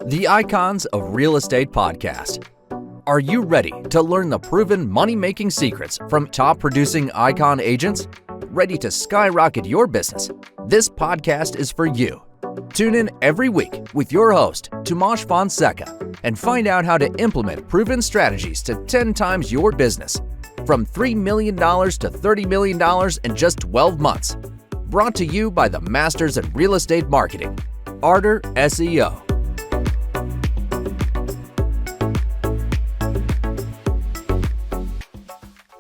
The Icons of Real Estate Podcast. Are you ready to learn the proven money-making secrets from top-producing Icon agents? Ready to skyrocket your business? This podcast is for you. Tune in every week with your host, Tomasz Fonseca, and find out how to implement proven strategies to 10 times your business, from $3 million to $30 million in just 12 months. Brought to you by the Masters in Real Estate Marketing, Arter SEO.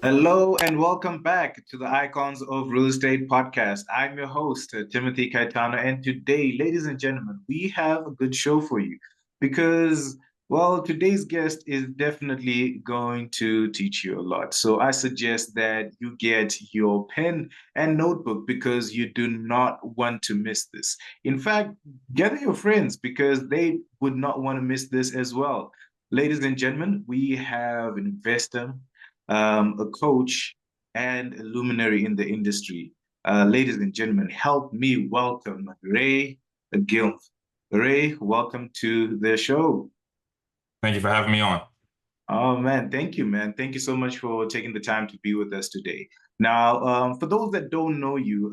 Hello and welcome back to the Icons of Real Estate podcast. I'm your host, Timothy Kaitano, and today, ladies and gentlemen, we have a good show for you because, well, today's guest is definitely going to teach you a lot. So I suggest that you get your pen and notebook because you do not want to miss this. In fact, gather your friends because they would not want to miss this as well. Ladies and gentlemen, we have an investor, a coach, and a luminary in the industry. Ladies and gentlemen, help me welcome Ray Glymph. Ray, welcome to the show. Thank you for having me on. Oh, man. Thank you, man. Thank you so much for taking the time to be with us today. Now, for those that don't know you,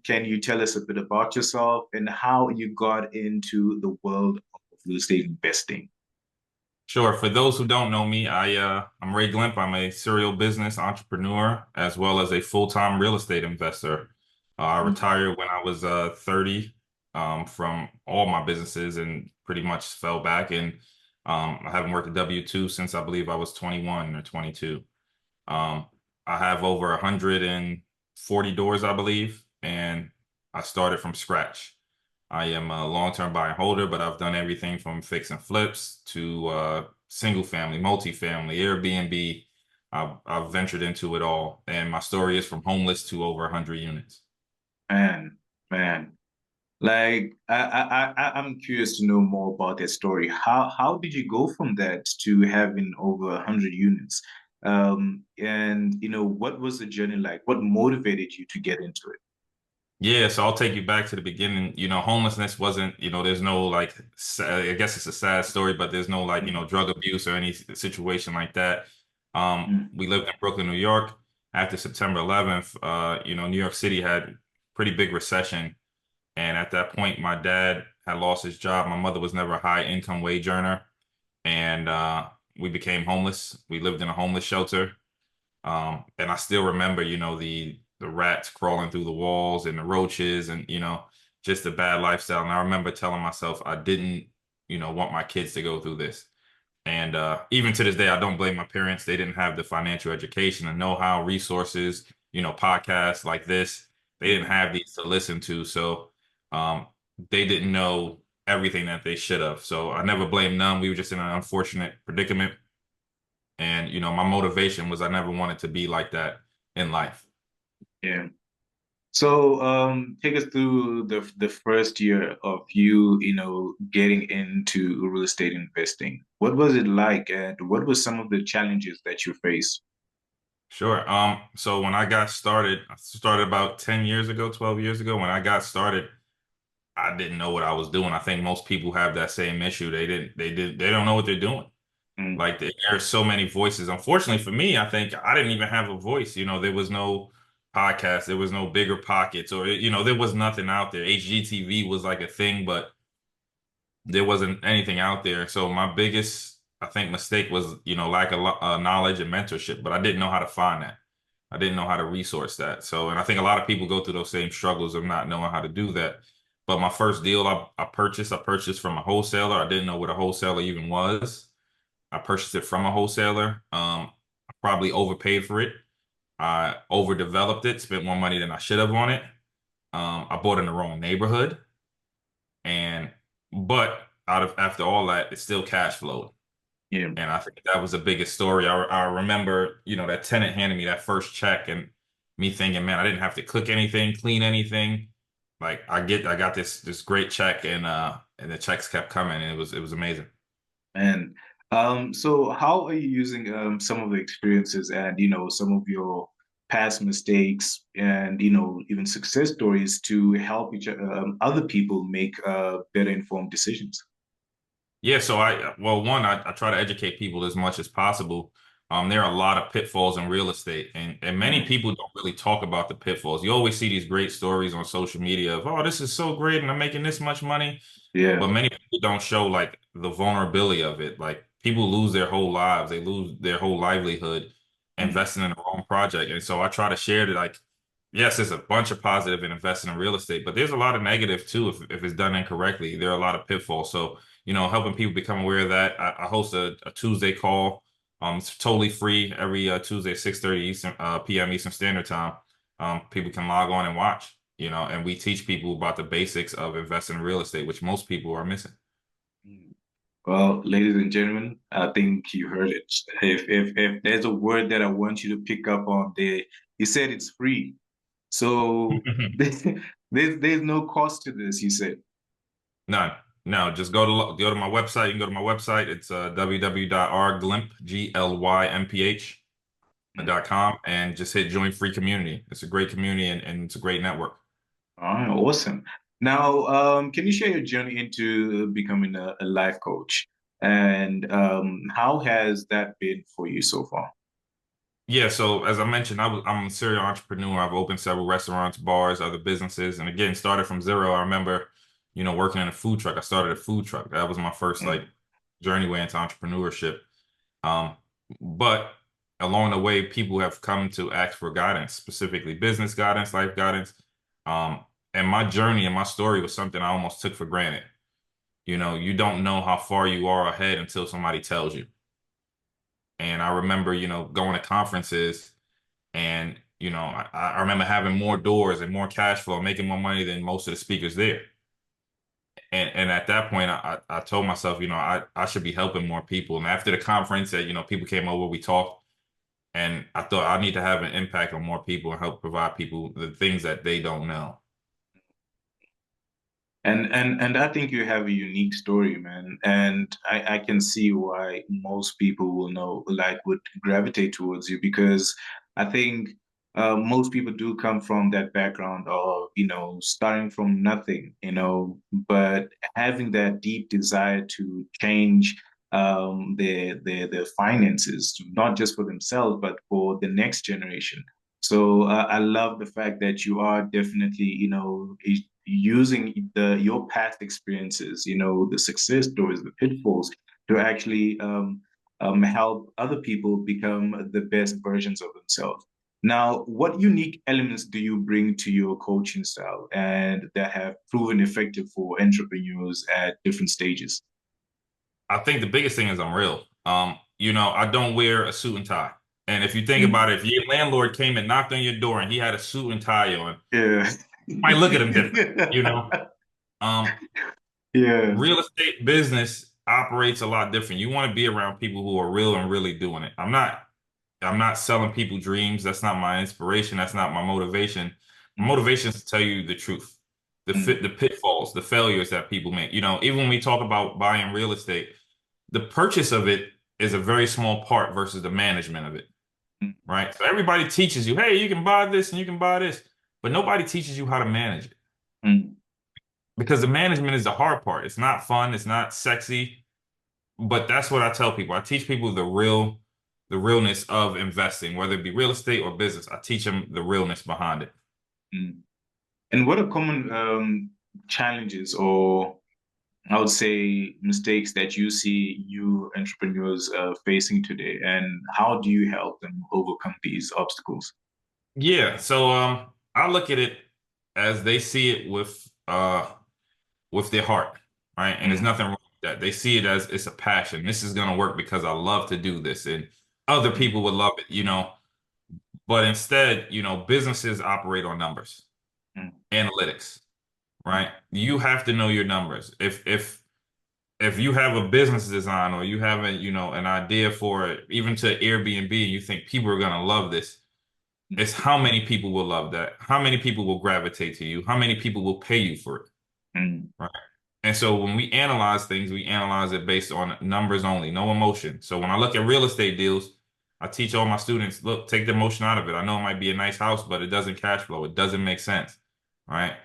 can you tell us a bit about yourself and how you got into the world of real estate investing? Sure. For those who don't know me, I'm Ray Glymph. I'm a serial business entrepreneur as well as a full-time real estate investor. I retired when I was 30 from all my businesses and pretty much fell back. And I haven't worked a W-2 since I believe I was 21 or 22. I have over 140 doors, I believe, and I started from scratch. I am a long-term buy and holder, but I've done everything from fix and flips to single family, multifamily, Airbnb. I've ventured into it all. And my story is from homeless to over 100 units. Man, like I'm curious to know more about that story. How did you go from that to having over 100 units? And what was the journey like? What motivated you to get into it? Yeah, so I'll take you back to the beginning. Homelessness wasn't, there's no I guess it's a sad story, but there's no drug abuse or any situation like that. We lived in Brooklyn, New York. After September 11th, New York City had pretty big recession. And at that point, my dad had lost his job. My mother was never a high income wage earner. And we became homeless. We lived in a homeless shelter. And I still remember, the rats crawling through the walls and the roaches and, just the bad lifestyle. And I remember telling myself I didn't, want my kids to go through this. And even to this day, I don't blame my parents. They didn't have the financial education and know-how, resources, podcasts like this. They didn't have these to listen to. So they didn't know everything that they should have. So I never blamed them. We were just in an unfortunate predicament. And, my motivation was I never wanted to be like that in life. Yeah. So take us through the first year of you, getting into real estate investing. What was it like, and what were some of the challenges that you faced? Sure. So when I started about 10 years ago, 12 years ago. When I got started, I didn't know what I was doing. I think most people have that same issue. They don't know what they're doing. Mm. Like there are so many voices. Unfortunately for me, I think I didn't even have a voice. There was no podcast, there was no Bigger Pockets, or there was nothing out there. HGTV was like a thing, but there wasn't anything out there. So my biggest, I think, mistake was lack of knowledge and mentorship. But I didn't know how to find that. I didn't know how to resource that. So, and I think a lot of people go through those same struggles of not knowing how to do that. But my first deal I purchased from a wholesaler. I didn't know what a wholesaler even was. I purchased it from a wholesaler. I probably overpaid for it. I overdeveloped it, spent more money than I should have on it. I bought in the wrong neighborhood. But after all that, it's still cash flowed. Yeah. And I think that was the biggest story. I remember, that tenant handed me that first check and me thinking, man, I didn't have to cook anything, clean anything. Like I got this great check and the checks kept coming and it was amazing. And so how are you using some of the experiences and some of your past mistakes and even success stories to help other people make better informed decisions? Yeah, so I try to educate people as much as possible. There are a lot of pitfalls in real estate, and many Mm. people don't really talk about the pitfalls. You always see these great stories on social media of, oh, this is so great, and I'm making this much money. Yeah. But many people don't show like the vulnerability of it. Like people lose their whole lives, they lose their whole livelihood Mm. investing in the wrong project. And so I try to share that like, yes, there's a bunch of positive in investing in real estate, but there's a lot of negative too if it's done incorrectly. There are a lot of pitfalls. So, helping people become aware of that. I host a Tuesday call. It's totally free every Tuesday, 6:30 Eastern PM Eastern Standard Time. People can log on and watch, and we teach people about the basics of investing in real estate, which most people are missing. Mm. Well, ladies and gentlemen, I think you heard it. If there's a word that I want you to pick up on there, you said it's free. So there's no cost to this, you said. None. No, just go to my website. You can go to my website. It's Mm. www.rglymph.com and just hit join free community. It's a great community and it's a great network. All right, awesome. Now, can you share your journey into becoming a life coach? And how has that been for you so far? Yeah, so as I mentioned, I'm a serial entrepreneur. I've opened several restaurants, bars, other businesses, and again, started from zero. I remember, working in a food truck. I started a food truck. That was my first like Mm. journey into entrepreneurship. Um, but along the way, people have come to ask for guidance, specifically business guidance, life guidance. And my journey and my story was something I almost took for granted. You don't know how far you are ahead until somebody tells you. And I remember, going to conferences and, I remember having more doors and more cash flow, making more money than most of the speakers there. And at that point, I told myself, I should be helping more people. And after the conference, that people came over, we talked, and I thought I need to have an impact on more people and help provide people the things that they don't know. And I think you have a unique story, man. And I can see why most people will know, like, would gravitate towards you because I think most people do come from that background of, starting from nothing, but having that deep desire to change their finances, not just for themselves, but for the next generation. So I love the fact that you are definitely, using your past experiences, the success stories, the pitfalls, to actually help other people become the best versions of themselves. Now, what unique elements do you bring to your coaching style and that have proven effective for entrepreneurs at different stages? I think the biggest thing is I'm real. I don't wear a suit and tie. And if you think Mm. about it, if your landlord came and knocked on your door and he had a suit and tie on, Yeah. you might look at him different, you know? Um, Yeah. Real estate business operates a lot different. You want to be around people who are real and really doing it. I'm not selling people dreams. That's not my inspiration. That's not my motivation. My Mm. motivation is to tell you the truth, Mm. the pitfalls, the failures that people make. Even when we talk about buying real estate, the purchase of it is a very small part versus the management of it, Mm. right? So everybody teaches you, hey, you can buy this and you can buy this, but nobody teaches you how to manage it Mm. because the management is the hard part. It's not fun. It's not sexy, but that's what I tell people. I teach people the realness of investing, whether it be real estate or business. I teach them the realness behind it. Mm. And what are common challenges or I would say mistakes that you see you entrepreneurs facing today, and how do you help them overcome these obstacles? Yeah. So I look at it as they see it with their heart, right? And there's Mm. nothing wrong with that. They see it as it's a passion. This is gonna work because I love to do this, and other Mm. people would love it. But instead, businesses operate on numbers, Mm. analytics, right? You have to know your numbers. If you have a business design or you have an idea for it, even to Airbnb, and you think people are gonna love this, it's how many people will love that, how many people will gravitate to you, how many people will pay you for it, Mm. right? And so when we analyze things, we analyze it based on numbers only, no emotion. So when I look at real estate deals, I teach all my students, look, take the emotion out of it. I know it might be a nice house, but it doesn't cash flow. It doesn't make sense, right?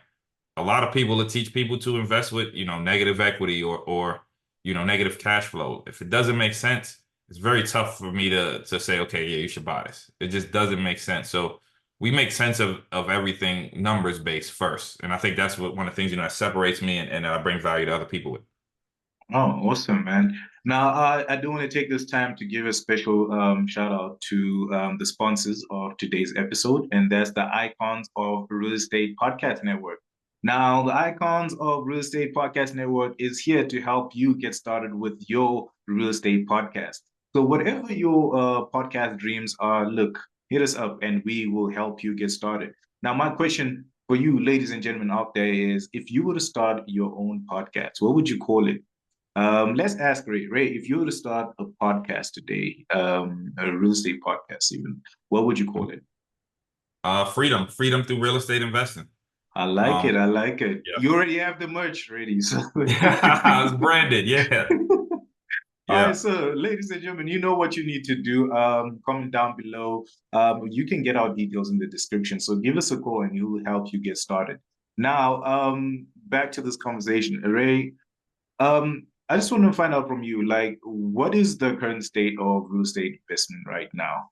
A lot of people that teach people to invest with, negative equity or negative cash flow. If it doesn't make sense, it's very tough for me to say, okay, yeah, you should buy this. It just doesn't make sense. So we make sense of everything numbers based first. And I think that's one of the things, that separates me and I bring value to other people with. Oh, awesome, man. Now, I do want to take this time to give a special shout out to the sponsors of today's episode, and that's the Icons of Real Estate Podcast Network. Now, the Icons of Real Estate Podcast Network is here to help you get started with your real estate podcast. So, whatever your podcast dreams are, look, hit us up and we will help you get started. Now, my question for you, ladies and gentlemen out there, is if you were to start your own podcast, what would you call it? Let's ask Ray. Ray, if you were to start a podcast today, a real estate podcast even, what would you call it? Freedom through real estate investing. I like it. Um, I like it. yeah. You already have the merch ready, so It's branded, yeah. All Yeah. right, so ladies and gentlemen, you know what you need to do. Comment down below. You can get our details in the description. So give us a call and we'll help you get started. Now, back to this conversation. Ray, I just want to find out from you, like, what is the current state of real estate investment right now?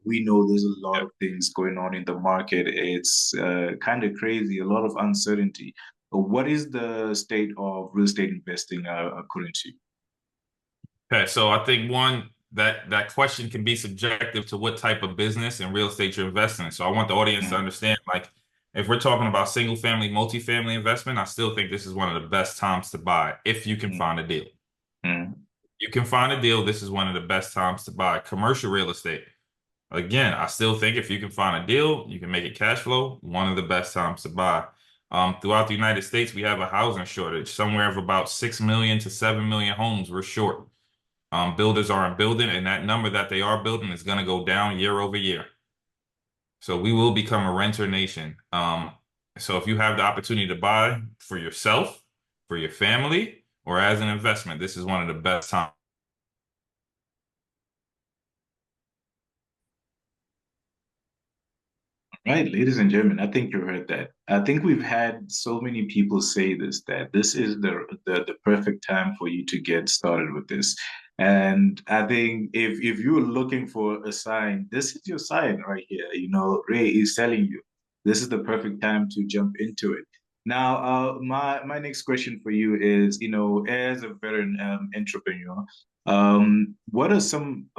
We know there's a lot of things going on in the market. It's kind of crazy, a lot of uncertainty. What is the state of real estate investing according to you? Okay, so I think one that question can be subjective to what type of business and real estate you're investing in. So I want the audience to understand, like, if we're talking about single family, multifamily investment, I still think this is one of the best times to buy if you can find a deal. You can find a deal, this is one of the best times to buy. Commercial real estate, again, I still think if you can find a deal, you can make it cash flow, one of the best times to buy. Throughout the United States, we have a housing shortage, somewhere of about 6 million to 7 million homes we're short. Builders aren't building, and that number that they are building is going to go down year over year. So we will become a renter nation. So if you have the opportunity to buy for yourself, for your family, or as an investment, this is one of the best times. Right, ladies and gentlemen, I think you heard that. I think we've had so many people say this, that this is the perfect time for you to get started with this. And I think if you're looking for a sign, this is your sign right here. You know, Ray is telling you this is the perfect time to jump into it. Now, my next question for you is, as a veteran entrepreneur, what are some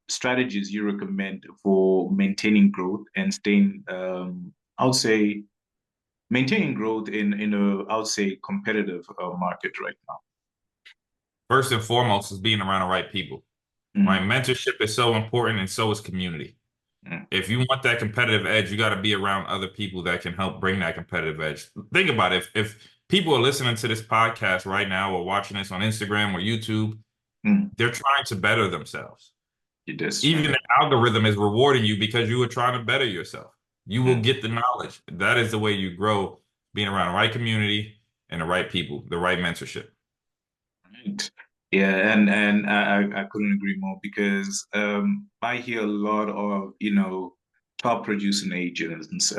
strategies you recommend for maintaining growth and staying, I would say, maintaining growth in a, I would say, competitive market right now? First and foremost is being around the right people. Right? Mentorship is so important, and so is community. If you want that competitive edge, you got to be around other people that can help bring that competitive edge. Think about it. If people are listening to this podcast right now or watching this on Instagram or YouTube, they're trying to better themselves. Even the algorithm is rewarding you because you were trying to better yourself. You will get the knowledge. That is the way you grow, being around the right community and the right people, the right mentorship. Right. Yeah, and I couldn't agree more because I hear a lot of, top producing agents,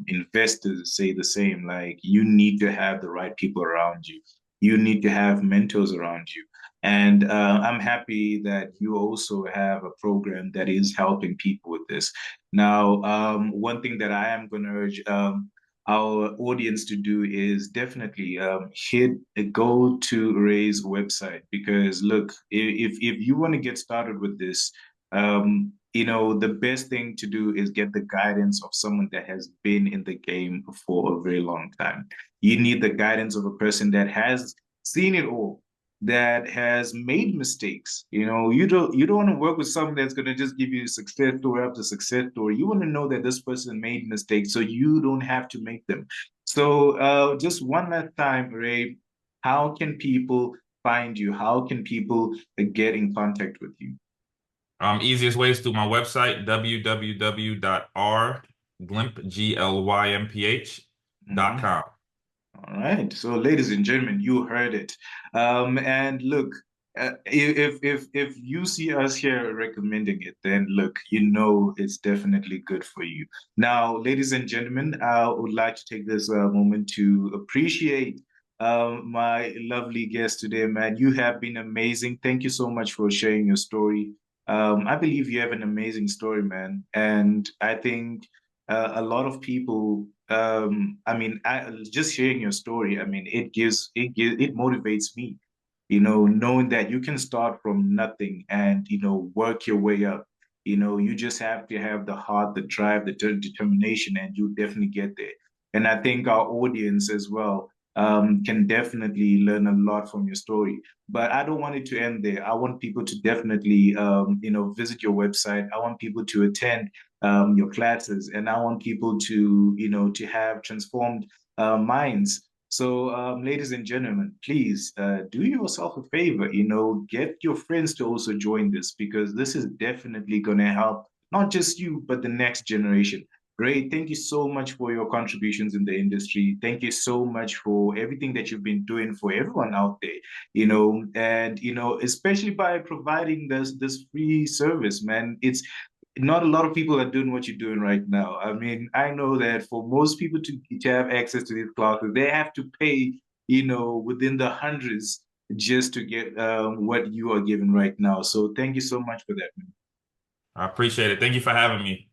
investors say the same, like you need to have the right people around you. You need to have mentors around you. And I'm happy that you also have a program that is helping people with this. Now, one thing that I am going to urge our audience to do is definitely go to Ray's website, because look, if you want to get started with this, the best thing to do is get the guidance of someone that has been in the game for a very long time. You need the guidance of a person that has seen it all, that has made mistakes. You don't want to work with someone that's going to just give you success story after success story. You want to know that this person made mistakes so you don't have to make them. So just one last time, Ray, how can people find you? How can people get in contact with you? Easiest way is through my website, www.rglymph.com. All right. So, ladies and gentlemen, you heard it. And look, if you see us here recommending it, then look, it's definitely good for you. Now, ladies and gentlemen, I would like to take this moment to appreciate my lovely guest today, man. You have been amazing. Thank you so much for sharing your story. I believe you have an amazing story, man. And I think a lot of people, just sharing your story, I mean, it motivates me, knowing that you can start from nothing and, work your way up. You just have to have the heart, the drive, the determination, and you definitely get there. And I think our audience as well can definitely learn a lot from your story. But I don't want it to end there. I want people to definitely, visit your website. I want people to attend your classes, and I want people to, to have transformed minds. So, ladies and gentlemen, please do yourself a favor, get your friends to also join this, because this is definitely going to help not just you, but the next generation. Ray, thank you so much for your contributions in the industry. Thank you so much for everything that you've been doing for everyone out there, and especially by providing this free service, man. It's not a lot of people are doing what you're doing right now. I mean, I know that for most people to have access to these classes, they have to pay, within the hundreds just to get what you are giving right now. So thank you so much for that, man. I appreciate it. Thank you for having me.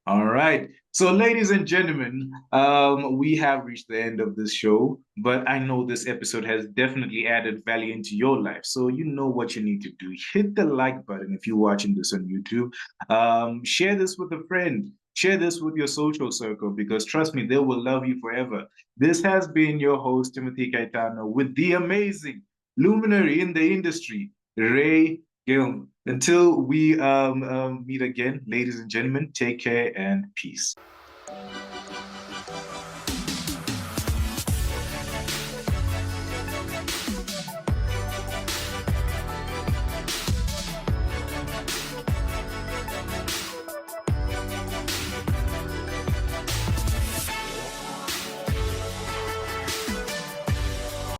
All right. So, ladies and gentlemen, we have reached the end of this show, but I know this episode has definitely added value into your life. So, you know what you need to do. Hit the like button if you're watching this on YouTube. Share this with a friend. Share this with your social circle, because trust me, they will love you forever. This has been your host, Timothy Kaitano, with the amazing luminary in the industry, Ray Glymph. Until we meet again, ladies and gentlemen, take care and peace.